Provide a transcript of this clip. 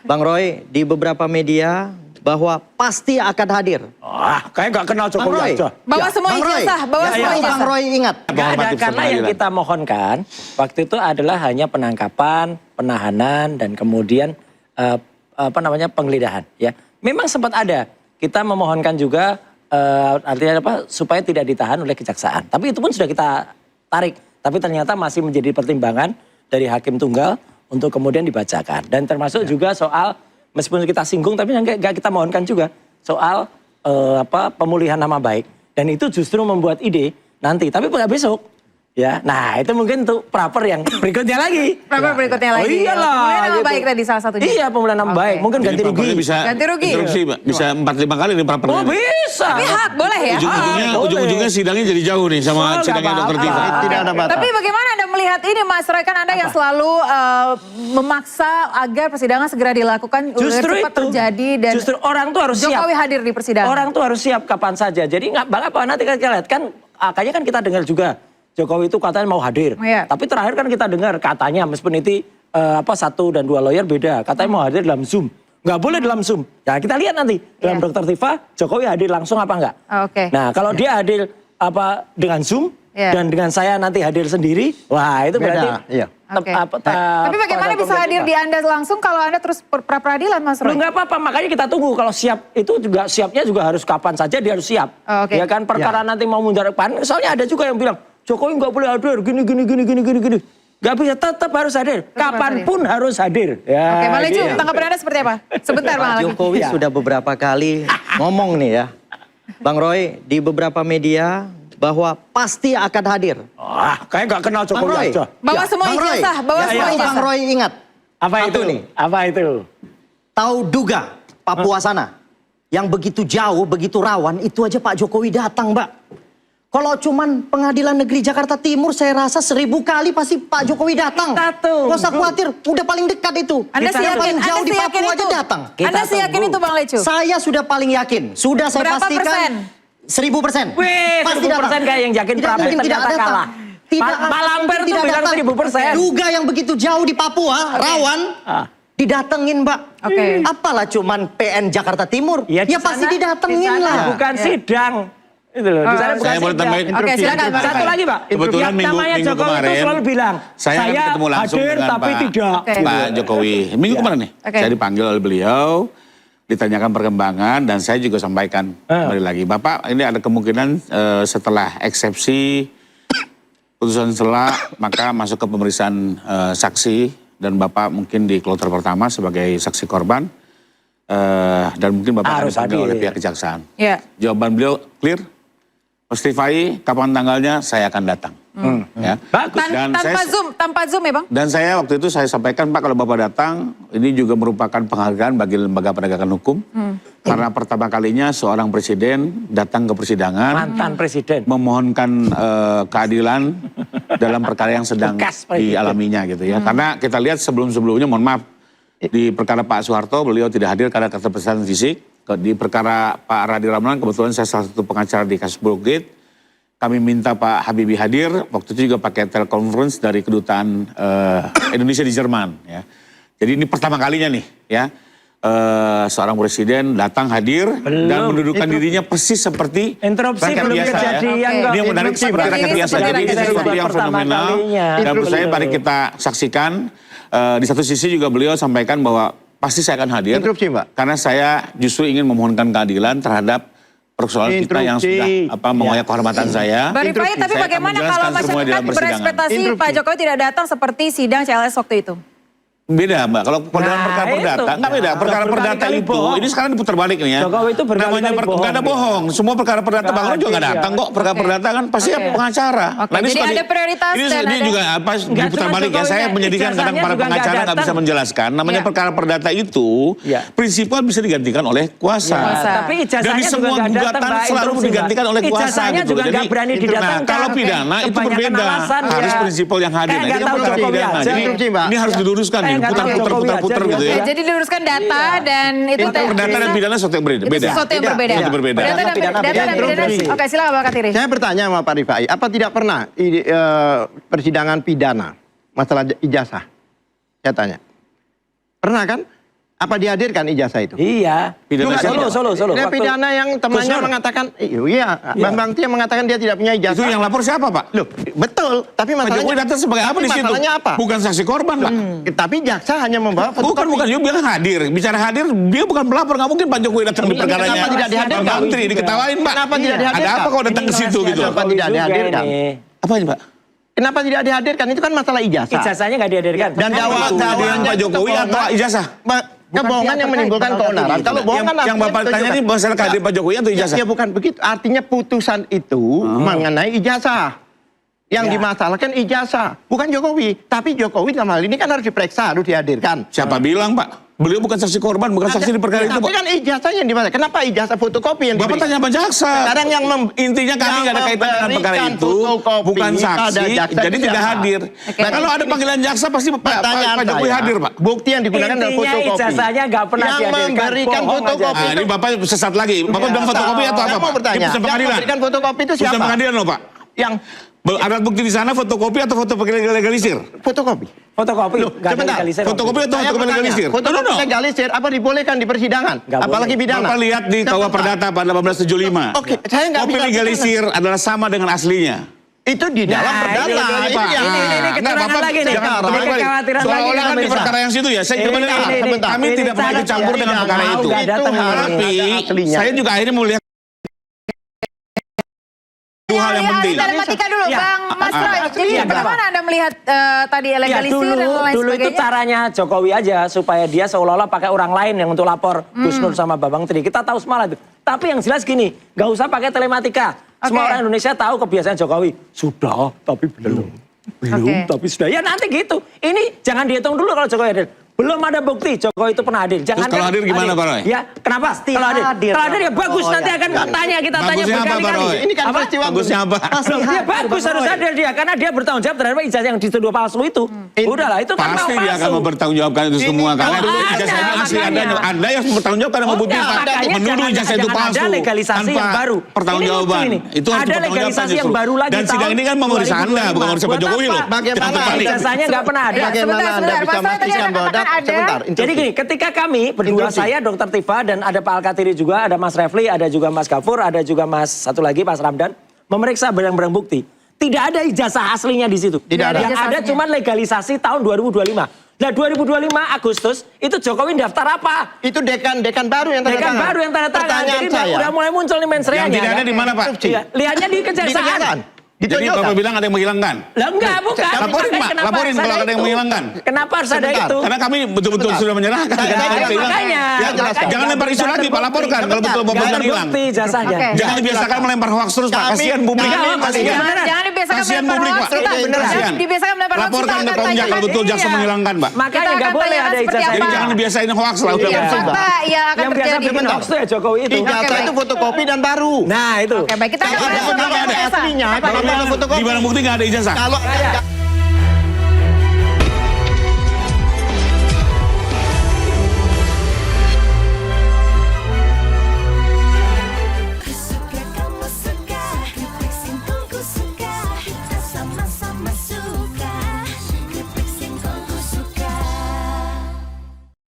Bang Roy, di beberapa media bahwa pasti akan hadir. Kayak nggak kenal Jokowi aja. Bawa semua ijazah, bawa semua ijazah. Bang Roy ingat. Nggak ada, karena yang kita mohonkan waktu itu adalah hanya penangkapan, penahanan, dan kemudian penggeledahan. Ya, memang sempat ada. Kita memohonkan juga artinya supaya tidak ditahan oleh kejaksaan. Tapi itu pun sudah kita tarik. Tapi ternyata masih menjadi pertimbangan dari hakim tunggal untuk kemudian dibacakan. Dan termasuk juga soal meskipun kita singgung, tapi nggak kita mohonkan juga soal pemulihan nama baik. Dan itu justru membuat ide nanti, tapi nggak besok. Ya, nah itu mungkin untuk praper yang berikutnya lagi. Praper berikutnya lagi. Oh iyalah. Pemulihan nama gitu. baik tadi salah satunya. Iya, pemulihan nama baik. Mungkin ganti rugi. Ganti rugi. Bisa 4-5 kali nih prapernya. Oh bisa. Tapi hak boleh ya? Ujung-ujungnya sidangnya jadi jauh nih sama sidangnya Dr. Tifa. Tidak ada batas. Tapi bagaimana Anda melihat ini Mas Roy? Kan Anda yang selalu memaksa agar persidangan segera dilakukan, Justru cepat itu. terjadi dan Justru orang tuh harus siap. Jokowi hadir di persidangan. Orang tuh harus siap kapan saja. Jadi nggak apa nanti kita lihat kan kayaknya kan kita dengar juga Jokowi itu katanya mau hadir. Iya. Tapi terakhir kan kita dengar katanya meskipun itu 1 dan 2 lawyer beda. Katanya mau hadir dalam Zoom. Nggak boleh dalam Zoom. Ya kita lihat nanti dalam Dr. Tifa Jokowi hadir langsung apa enggak. Oke. Nah kalau dia hadir dengan Zoom dan dengan saya nanti hadir sendiri, wah itu berarti Iya. Oke. Tapi bagaimana bisa hadir di Anda langsung kalau Anda terus pra-peradilan Mas Roy? Nggak apa-apa, makanya kita tunggu. Kalau siap itu juga siapnya juga harus kapan saja dia harus siap. Oh, oke. Ya kan perkara nanti mau mundur depan. Soalnya ada juga yang bilang Jokowi nggak boleh hadir, gini. Nggak bisa, tetap harus hadir. Kapanpun harus hadir. Ya, Oke, Bang Lecu, gitu. tanggapan Anda seperti apa? Sebentar Bang Pak lagi. Jokowi sudah beberapa kali ngomong nih ya. Bang Roy, di beberapa media bahwa pasti akan hadir. Kayak nggak kenal Jokowi Bang Roy. aja. Bawa semua Bang Roy. ijazah, bawa semua Bang ijazah. Roy ingat. Apa Satu itu? nih. Apa itu? Tahu duga Papua sana. Yang begitu jauh, begitu rawan, itu aja Pak Jokowi datang, Mbak. Kalau cuman Pengadilan Negeri Jakarta Timur, saya rasa 1000 kali pasti Pak Jokowi datang. Kita tunggu. Nggak usah khuatir, udah paling dekat itu. Anda Yang seyakin, paling jauh Anda di seyakin Papua itu? aja datang. Anda seyakin itu Bang Lecu? Saya sudah paling yakin. Sudah saya Berapa pastikan. persen? 1000%. Wih, 1000% kayak yang yakin Tidak Prabowo mungkin tidak ternyata datang. kalah. Tidak Pak Lambert tuh bilang 1000%. Duga yang begitu jauh di Papua, rawan, didatengin Mbak. Oke. Apalah cuman PN Jakarta Timur. Ya, di pasti sana- didatengin di sana lah. Bukan sidang. Itu loh, di sana bukan Saya boleh sidang. tambahin. Oke, silakan. Satu lagi Pak. Kebetulan Yang namanya minggu Jokowi itu kemarin, selalu bilang, saya ketemu langsung hadir dengan tapi Pak- tidak. Oke. Pak Jokowi. Minggu kemarin nih, Oke. saya dipanggil oleh beliau, ditanyakan perkembangan dan saya juga sampaikan kembali lagi. Bapak, ini ada kemungkinan setelah eksepsi putusan selah maka masuk ke pemeriksaan saksi dan Bapak mungkin di kloter pertama sebagai saksi korban dan mungkin Bapak akan Harus dipanggil hadir. oleh pihak kejaksaan. Iya. Jawaban beliau clear. Mas Tifai, kapan tanggalnya saya akan datang. Ya. Bagus. Dan Tanpa Zoom ya Bang? Dan saya waktu itu saya sampaikan, Pak, kalau Bapak datang, ini juga merupakan penghargaan bagi lembaga penegakan hukum. Karena pertama kalinya seorang presiden datang ke persidangan. Mantan presiden. Memohonkan keadilan dalam perkara yang sedang Bekas presiden. dialaminya gitu ya. Karena kita lihat sebelum-sebelumnya, mohon maaf, di perkara Pak Soeharto beliau tidak hadir karena keterbatasan fisik. Di perkara Pak Radi Ramlan, kebetulan saya salah satu pengacara di kasus Brookgate. Kami minta Pak Habibie hadir, waktu itu juga pakai telekonferensi dari kedutaan Indonesia di Jerman. Ya. Jadi ini pertama kalinya nih ya, seorang presiden datang hadir dan mendudukan dirinya persis seperti Interupsi rakyat belum biasa. kejadian Ya. kok. Ini yang menarik seperti Interupsi rakyat biasa. seperti Jadi ini rakyat sesuatu biasa. yang Pertama fenomenal. kalinya. Dan menurut saya mari kita saksikan. Di satu sisi juga beliau sampaikan bahwa pasti saya akan hadir. Interupsi, Mbak. Karena saya justru ingin memohonkan keadilan terhadap persoalan kita yang sudah mengoyak kehormatan saya. Bang Rifai, tapi Saya akan bagaimana menjelaskan kalau semua di masyarakat dalam persidangan. berekspektasi Pak Jokowi tidak datang seperti sidang CLS waktu itu? Beda Mbak, kalau dalam perkara itu. perdata, nggak beda. Perkara perdata Berkali-kali itu, bohong. ini sekarang diputar balik nih ya. Jokowi itu berkali-kali Namanya bohong. nggak ada bohong. Semua perkara perdata Bang Ron juga nggak datang kok. Perkara perdata kan pasti pengacara. Oke, jadi suka ada prioritas ini, dan ini ada- juga apa diputar cuma balik ya. Jokowi, Saya menyedihkan kadang ijazahnya para juga nggak pengacara nggak bisa datang. menjelaskan. Namanya Iya. perkara perdata itu, Iya. prinsipal bisa digantikan oleh kuasa. Kuasa. Tapi ijazahnya Dari juga semua nggak gugatan datang, Mbak, selalu interupsi, digantikan Mbak. oleh kuasa Ijazahnya gitu. juga nggak berani didatangkan. Kalau pidana itu Kebanyakan berbeda. alasan, Harus ya. prinsipal yang hadir. Kayak Nah, nggak ini tahu perkara Jokowi pidana. aja. Jadi Interupsi, Mbak. ini harus diluruskan Kayak nih. nggak tahu Putar-putar Jokowi putar-putar aja, gitu dia. ya. Jadi diluruskan data dan itu Perdata dan pidana sesuatu yang berbeda. itu sesuatu yang berbeda. Itu berbeda. Data dan Pidana pidana. Interupsi. Oke, silakan Pak Katiri. Saya bertanya sama Pak Rifai, apa tidak pernah persidangan pidana masalah ijazah? Saya tanya. Pernah kan? Apa dihadirkan ijazah itu? Iya. Pidana siapa? Solo. Ada Waktu- pidana yang temannya Gusdur. mengatakan, iya, Bambang Tia mengatakan dia tidak punya ijazah. Itu yang lapor siapa, Pak? Loh, betul. Tapi Pak Jokowi masalahnya, datang sebagai apa tapi di situ? masalahnya apa? Bukan saksi korban, Pak. Tapi jaksa hanya membawa fotokopi. Bukan, dia bilang hadir. Bicara hadir, dia bukan pelapor. Nggak mungkin Pak Jokowi datang di Kenapa perkaranya. tidak dihadirkan? Pak Menteri diketawain, Pak. Kenapa tidak Ada dihadirkan? apa kalau datang ke situ gitu? Kenapa tidak dihadirkan? Apa ini, Pak? Kenapa tidak dihadirkan? Itu kan masalah ijazah. Ijazahnya nggak dihadirkan. Dan Kehadiran Pak Jokowi atau ijazah? Kebohongan yang menimbulkan keonaran. Kalau bohong kan Yang Bapak tanya ini masalah kehadiran Pak Jokowi atau ijazah? Ya bukan begitu. Artinya putusan itu mengenai ijazah. Yang dimasalahkan ijazah. Bukan Jokowi. Tapi Jokowi dalam hal ini kan harus diperiksa, harus dihadirkan. Siapa bilang, Pak? Beliau bukan saksi korban, bukan saksi di perkara itu, Tapi Pak. kan ijazahnya yang dimasalahkan. Kenapa ijazah fotokopi yang Bapak diberi? tanya Pak Jaksa. Sekarang yang Intinya kami nggak ada kaitan dengan perkara memberikan itu, fotokopi bukan pada saksi, jaksa jadi itu tidak siapa? hadir. Oke. Nah, kalau ada panggilan jaksa pasti Pertanyaan Pak Jokowi saya, hadir, Pak. Bukti yang digunakan adalah Intinya fotokopi. ijazahnya nggak pernah yang dihadirkan. memberikan Bohong aja. fotokopi Nah, itu. ini Bapak sesat lagi. Bapak bilang fotokopi atau Saya apa, mau Pak? bertanya. Ini putusan Yang pengadilan. memberikan fotokopi itu Putusan siapa? pengadilan loh, Pak. Yang Alat bukti di sana fotokopi atau foto legalisir? fotokopi. Fotokopi. Loh, nggak ada sebentar. legalisir. Fotokopi atau Saya fotokopi bertanya, legalisir? fotokopi No. legalisir apa dibolehkan di persidangan? Nggak Apalagi boleh. pidana. Bapak lihat di KUA Perdata pada 1875. Oke, saya nggak Kopi bisa legalisir adalah sama dengan aslinya. Itu di dalam Nah, perdata. ini, Ini yang- ini kecurangan lagi nih. Jangan, Ini Bapak. kekhawatiran lagi Seolah-olah nih, kan di pemirsa. perkara yang situ ya. Saya Ini, kembali ini, sebentar. kami ini tidak mau cara ikut campur dia dengan nggak perkara mau, itu. nggak datang Itu ini. Tapi aslinya. saya juga akhirnya melihat dua hal yang penting. Telematika dulu, Ya. Bang Mas Roy. Jadi Iya, bagaimana Anda melihat tadi Ya legalisir dulu, dan lain dulu itu sebagainya? caranya Jokowi aja supaya dia seolah-olah pakai orang lain yang untuk lapor Gus Nur sama Bambang Tri. Kita tahu semua itu. Tapi yang jelas gini, nggak usah pakai telematika. Semua Oke. orang Indonesia tahu kebiasaan Jokowi. Sudah, tapi belum. Belum, Oke. tapi sudah. Ya nanti gitu. Ini jangan dihitung dulu kalau Jokowi hadir. Belum ada bukti Jokowi itu pernah hadir. Jangan Terus kalau hadir gimana, Pak Roy? Ya, kenapa? Pasti Kalau hadir. hadir, Kalau hadir ya Pak. bagus. Oh, Nanti ya. akan kita tanya Bagusnya apa, Pak berkali-kali. Roy? Ini kan Apa? peristiwa Bagusnya apa? Ya bagus harus hadir dia karena dia bertanggung jawab terhadap ijazah yang dituduh palsu itu. Udahlah itu kan Pasti mau dia akan palsu. mempertanggungjawabkan itu semua. Karena dulu Anda, ijazah ini asli makanya. Anda yang mempertanggungjawabkan yang membuktikan. Enggak, makanya Menuduh jangan- ijazah itu jangan palsu. ada legalisasi tanpa yang baru. pertanggungjawaban. Ini lucu ini. Itu harus Ada dipertanggungjawabkan legalisasi yang justru. baru lagi Dan sidang tahun ini kan memeriksa Anda, bukan memeriksa Pak Buat Jokowi apa? loh. Bagaimana Jangan terbalik. Ijazahnya nggak pernah ada. Ya, Bagaimana sebentar, Anda bisa Mas Roy tadi memastikan Anda bahwa katakan ada. sebentar, Jadi gini, ketika kami berdua, Interupsi. saya Dr. Tifa dan ada Pak Al-Katiri juga, ada Mas Refli, ada juga Mas Gafur, ada juga Mas satu lagi Mas Ramdan, memeriksa barang-barang bukti. Tidak ada ijazah aslinya di situ. Tidak ada. Yang ada Ijazahnya. cuma legalisasi tahun 2025. Nah 2025 Agustus itu Jokowi daftar apa? Itu dekan baru yang tanda Dekan tangan. baru yang tanda tangan. Pertanyaan Jadi saya. udah mulai muncul nih mensreanya. Yang tidak ada kan? di mana, Pak? Iya, lihatnya di Di kejaksaan. kejaksaan. Jadi Ditunjukkan. Bapak bilang ada yang menghilangkan. Lah enggak, bukan. Laporin, Makanya Pak. kenapa Laporin harus kalau ada yang itu? menghilangkan. Kenapa harus ada Sebentar. itu? Karena kami betul-betul Sebentar. sudah menyerahkan. Saya- Tidak ada saya- yang hilang. Makanya. Ya, jelaskan. Jangan lempar isu lagi, Pak. Laporkan kalau betul Bapak Nggak bilang ada hilang. bukti ijazahnya. Oke. Jangan dibiasakan melempar hoax terus, Pak. Kami- Kasihan publik. kami Enggak, melihat- Jangan dibiasakan Kasihan melempar publik, hoax, Pak. kita Beneran. jangan dibiasakan melempar hoax, Laporkan kita ke akan Pemjak kalau tanyakan. betul jaksa Iya. menghilangkan, Pak. Makanya Kita nggak akan boleh tanyakan ada seperti ijazah. Jadi apa. jangan dibiasain hoax lah. udah. Iya, Coba. apa yang akan Yang biasa terjadi? bikin hoax tuh ya Jokowi itu. Ijazah Oke, itu baik. fotokopi dan baru. Nah itu. Oke, baik. Kita akan Kalau bahas ada soal aslinya, ijazah. kalau ada fotokopi. Di barang bukti nggak ada ijazah. Kalau